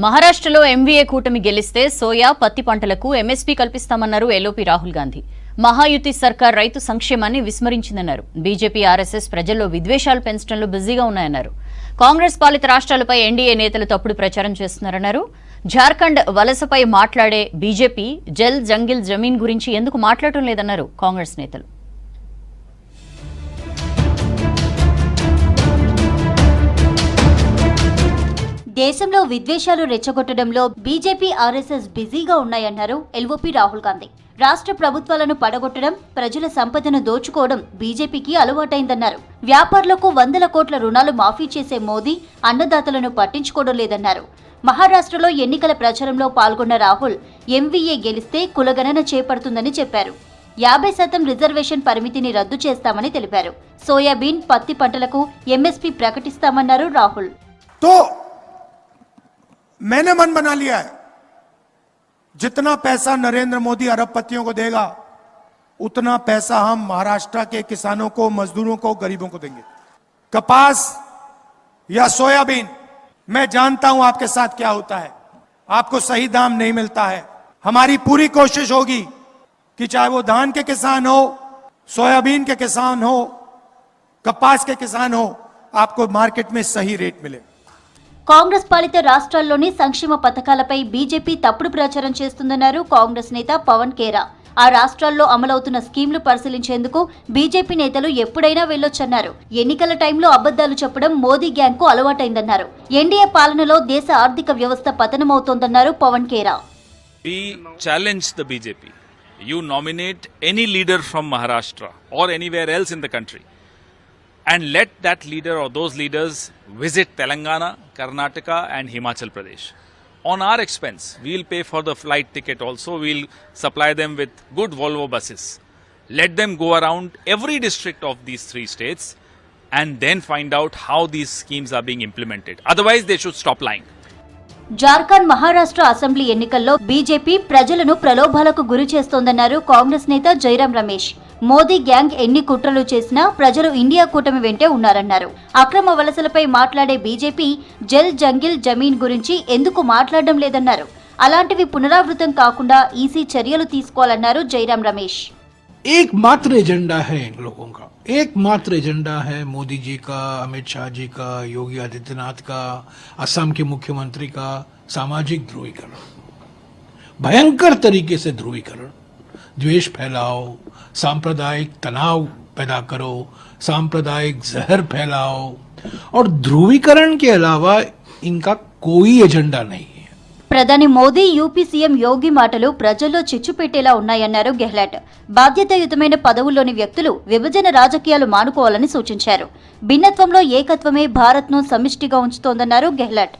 మహారాష్ట్రలో ఎంవీఏ కూటమి గెలిస్తే సోయా పత్తి పంటలకు ఎంఎస్పీ కల్పిస్తామన్నారు ఎల్ఓపీ రాహుల్ గాంధీ. మహాయుతి సర్కార్ రైతు సంక్షేమాన్ని విస్మరించిందన్నారు. బీజేపీ ఆర్ఎస్ఎస్ ప్రజల్లో విద్వేషాలు పెంచడంలో బిజీగా ఉన్నాయన్నారు. కాంగ్రెస్ పాలిత రాష్ట్రాలపై ఎన్డీఏ నేతలు తప్పుడు ప్రచారం చేస్తున్నారన్నారు. జార్ఖండ్ వలసపై మాట్లాడే బీజేపీ జల్ జంగిల్ జమీన్ గురించి ఎందుకు మాట్లాడటం లేదన్నారు కాంగ్రెస్ నేతలు. దేశంలో విద్వేషాలు రెచ్చగొట్టడంలో బీజేపీ ఆర్ఎస్ఎస్ బిజీగా ఉన్నాయన్నారు ఎల్ఓపీ రాహుల్ గాంధీ. రాష్ట్ర ప్రభుత్వాలను పడగొట్టడం, ప్రజల సంపదను దోచుకోవడం బీజేపీకి అలవాటైందన్నారు. వ్యాపారులకు 100 కోట్ల రుణాలు మాఫీ చేసే మోదీ అన్నదాతలను పట్టించుకోవడం లేదన్నారు. మహారాష్ట్రలో ఎన్నికల ప్రచారంలో పాల్గొన్న రాహుల్ ఎంవీఏ గెలిస్తే కులగణన చేపడుతుందని చెప్పారు. 50% రిజర్వేషన్ పరిమితిని రద్దు చేస్తామని తెలిపారు. సోయాబీన్, పత్తి పంటలకు ఎంఎస్పీ ప్రకటిస్తామన్నారు రాహుల్. मैंने मन बना लिया है, जितना पैसा नरेंद्र मोदी अरबपतियों को देगा उतना पैसा हम महाराष्ट्र के किसानों को, मजदूरों को, गरीबों को देंगे. कपास या सोयाबीन, मैं जानता हूं आपके साथ क्या होता है, आपको सही दाम नहीं मिलता है. हमारी पूरी कोशिश होगी कि चाहे वो धान के किसान हो, सोयाबीन के किसान हो, कपास के किसान हो, आपको मार्केट में सही रेट मिले. కాంగ్రెస్ పాలిత రాష్ట్రాల్లోని సంక్షేమ పథకాలపై బీజేపీ తప్పుడు ప్రచారం చేస్తుందన్నారు కాంగ్రెస్ నేత పవన్ ఖేరా. ఆ రాష్ట్రాల్లో అమలవుతున్న స్కీమ్లు పరిశీలించేందుకు బీజేపీ నేతలు ఎప్పుడైనా వెళ్లొచ్చన్నారు. ఎన్నికల టైంలో అబద్దాలు చెప్పడం మోదీ గ్యాంగ్ కు అలవాటైందన్నారు. ఎన్డీఏ పాలనలో దేశ ఆర్థిక వ్యవస్థ పతనమవుతోందన్నారు Pawan Khera. We challenge the BJP. You nominate any leader from Maharashtra or anywhere else in the country, and let that leader or those leaders visit Telangana, Karnataka and Himachal Pradesh. On our expense, we'll pay for the flight ticket also, we'll supply them with good Volvo buses. Let them go around every district of these 3 states and then find out how these schemes are being implemented. Otherwise, they should stop lying. Jharkhand, Maharashtra assembly ఎన్నికల్లో BJP ప్రజలను ప్రలోభాలకు గురి చేస్తోందన్నారు కాంగ్రెస్ నేత Jairam Ramesh. Modi gang ఎన్ని కుట్రలు చేసినా ప్రజలు India కూటమి వెంటే ఉన్నారన్నారు. అక్రమ వలసలపై మాట్లాడే బీజేపీ జల్ జంగిల్ జమీన్ గురించి ఎందుకు మాట్లాడడం లేదన్నారు. అలాంటివి పునరావృతం కాకుండా ఈసీ చర్యలు తీసుకోవాలన్నారు జైరాం రమేష్. एकमात्र एजेंडा है इन लोगों का, एकमात्र एजेंडा है मोदी जी का, अमित शाह जी का, योगी आदित्यनाथ का, असम के मुख्यमंत्री का सामाजिक ध्रुवीकरण, भयंकर तरीके से ध्रुवीकरण. द्वेष फैलाओ, सांप्रदायिक तनाव पैदा करो, सांप्रदायिक जहर फैलाओ, और ध्रुवीकरण के अलावा इनका कोई एजेंडा नहीं. ప్రధాని మోదీ, యూపీ సీఎం యోగి మాటలు ప్రజల్లో చిచ్చు పెట్టేలా ఉన్నాయన్నారు గెహ్లాట్. బాధ్యతాయుతమైన పదవుల్లోని వ్యక్తులు విభజన రాజకీయాలు మానుకోవాలని సూచించారు. భిన్నత్వంలో ఏకత్వమే భారత్ను సమిష్టిగా ఉంచుతోందన్నారు గెహ్లాట్.